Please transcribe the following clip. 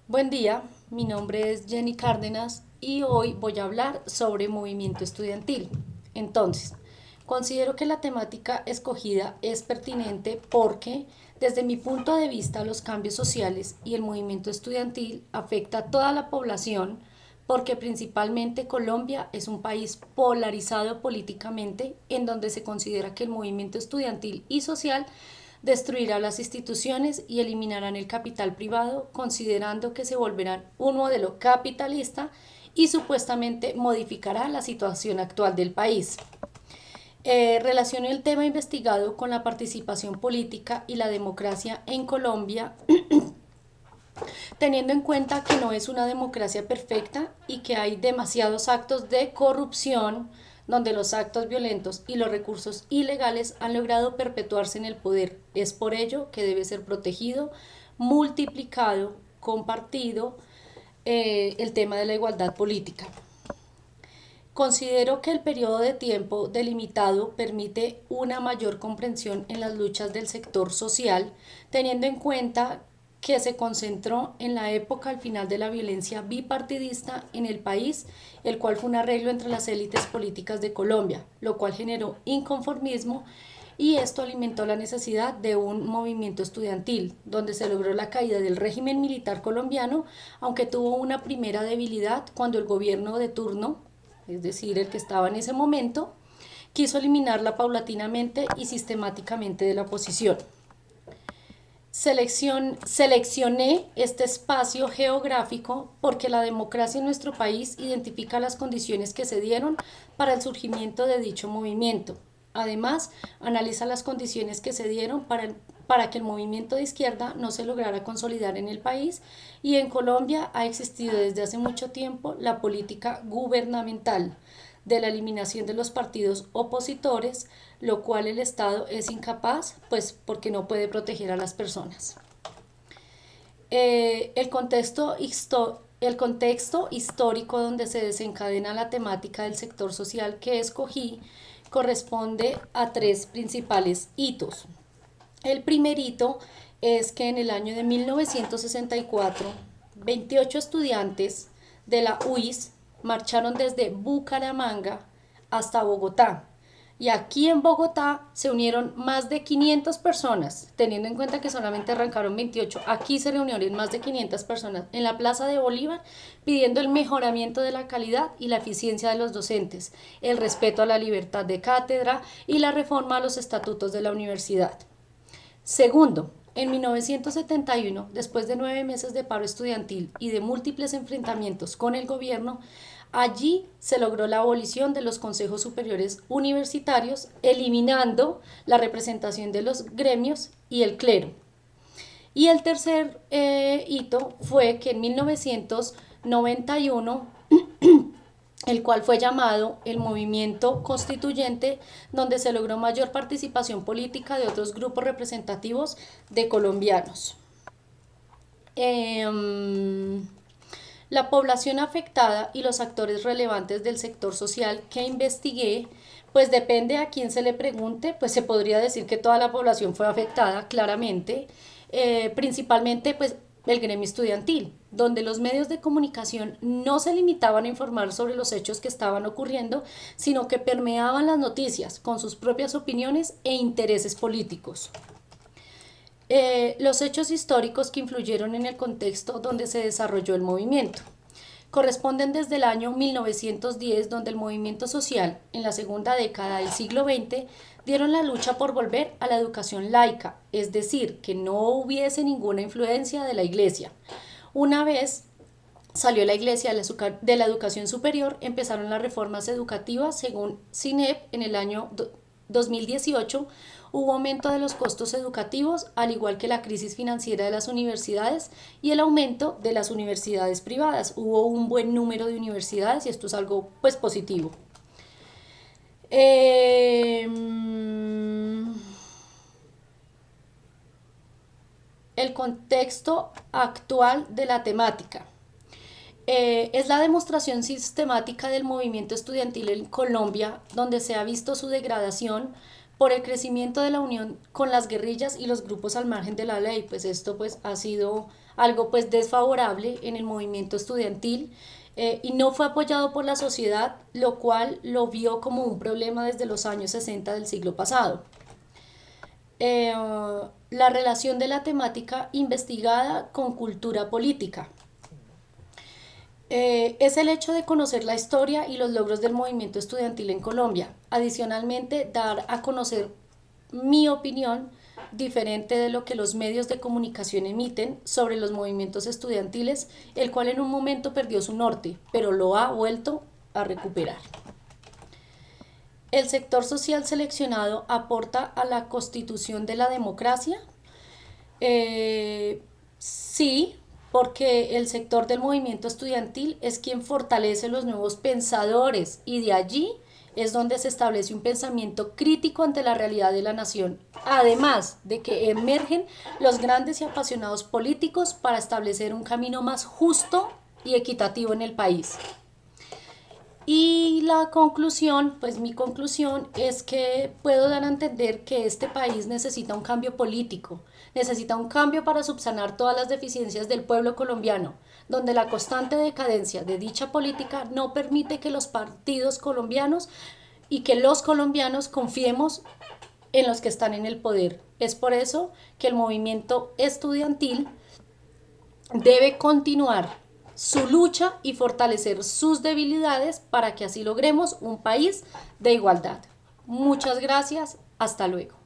Buen día, mi nombre es Jenny Cárdenas y hoy voy a hablar sobre movimiento estudiantil. Entonces, considero que la temática escogida es pertinente porque, desde mi punto de vista, los cambios sociales y el movimiento estudiantil afecta a toda la población porque principalmente Colombia es un país polarizado políticamente en donde se considera que el movimiento estudiantil y social destruirá las instituciones y eliminarán el capital privado, considerando que se volverán un modelo capitalista y supuestamente modificará la situación actual del país. Relaciono el tema investigado con la participación política y la democracia en Colombia, teniendo en cuenta que no es una democracia perfecta y que hay demasiados actos de corrupción donde los actos violentos y los recursos ilegales han logrado perpetuarse en el poder. Es por ello que debe ser protegido, multiplicado, compartido el tema de la igualdad política. Considero que el periodo de tiempo delimitado permite una mayor comprensión en las luchas del sector social, teniendo en cuenta que se concentró en la época al final de la violencia bipartidista en el país, el cual fue un arreglo entre las élites políticas de Colombia, lo cual generó inconformismo y esto alimentó la necesidad de un movimiento estudiantil, donde se logró la caída del régimen militar colombiano, aunque tuvo una primera debilidad cuando el gobierno de turno, es decir, el que estaba en ese momento, quiso eliminarla paulatinamente y sistemáticamente de la oposición. Seleccioné este espacio geográfico porque la democracia en nuestro país identifica las condiciones que se dieron para el surgimiento de dicho movimiento. Además, analiza las condiciones que se dieron para que el movimiento de izquierda no se lograra consolidar en el país, y en Colombia ha existido desde hace mucho tiempo la política gubernamental de la eliminación de los partidos opositores, lo cual el Estado es incapaz, pues porque no puede proteger a las personas. El contexto histórico donde se desencadena la temática del sector social que escogí corresponde a tres principales hitos. El primer hito es que en el año de 1964, 28 estudiantes de la UIS marcharon desde Bucaramanga hasta Bogotá. Y aquí en Bogotá se unieron más de 500 personas, teniendo en cuenta que solamente arrancaron 28. Aquí se reunieron más de 500 personas en la Plaza de Bolívar pidiendo el mejoramiento de la calidad y la eficiencia de los docentes, el respeto a la libertad de cátedra y la reforma a los estatutos de la universidad. Segundo, en 1971, después de 9 meses de paro estudiantil y de múltiples enfrentamientos con el gobierno, allí se logró la abolición de los consejos superiores universitarios, eliminando la representación de los gremios y el clero. Y el tercer hito fue que en 1991 el cual fue llamado el movimiento constituyente, donde se logró mayor participación política de otros grupos representativos de colombianos. La población afectada y los actores relevantes del sector social que investigué, pues depende a quién se le pregunte, pues se podría decir que toda la población fue afectada claramente, principalmente pues el gremio estudiantil, donde los medios de comunicación no se limitaban a informar sobre los hechos que estaban ocurriendo, sino que permeaban las noticias con sus propias opiniones e intereses políticos. Los hechos históricos que influyeron en el contexto donde se desarrolló el movimiento corresponden desde el año 1910, donde el movimiento social en la segunda década del siglo XX dieron la lucha por volver a la educación laica, es decir, que no hubiese ninguna influencia de la iglesia. Una vez salió la iglesia de la educación superior, empezaron las reformas educativas según CINEP en el año 2018. Hubo aumento de los costos educativos, al igual que la crisis financiera de las universidades y el aumento de las universidades privadas. Hubo un buen número de universidades y esto es algo pues positivo. El contexto actual de la temática. Es la demostración sistemática del movimiento estudiantil en Colombia, donde se ha visto su degradación por el crecimiento de la unión con las guerrillas y los grupos al margen de la ley. Pues esto pues ha sido algo pues desfavorable en el movimiento estudiantil, y no fue apoyado por la sociedad, lo cual lo vio como un problema desde los años 60 del siglo pasado. Eh, la relación de la temática investigada con cultura política. Es el hecho de conocer la historia y los logros del movimiento estudiantil en Colombia. Adicionalmente, dar a conocer mi opinión diferente de lo que los medios de comunicación emiten sobre los movimientos estudiantiles, el cual en un momento perdió su norte, pero lo ha vuelto a recuperar. El sector social seleccionado aporta a la constitución de la democracia. Sí, porque el sector del movimiento estudiantil es quien fortalece los nuevos pensadores y de allí es donde se establece un pensamiento crítico ante la realidad de la nación, además de que emergen los grandes y apasionados políticos para establecer un camino más justo y equitativo en el país. Y la conclusión, pues mi conclusión es que puedo dar a entender que este país necesita un cambio político, necesita un cambio para subsanar todas las deficiencias del pueblo colombiano, donde la constante decadencia de dicha política no permite que los partidos colombianos y que los colombianos confiemos en los que están en el poder. Es por eso que el movimiento estudiantil debe continuar su lucha y fortalecer sus debilidades para que así logremos un país de igualdad. Muchas gracias, hasta luego.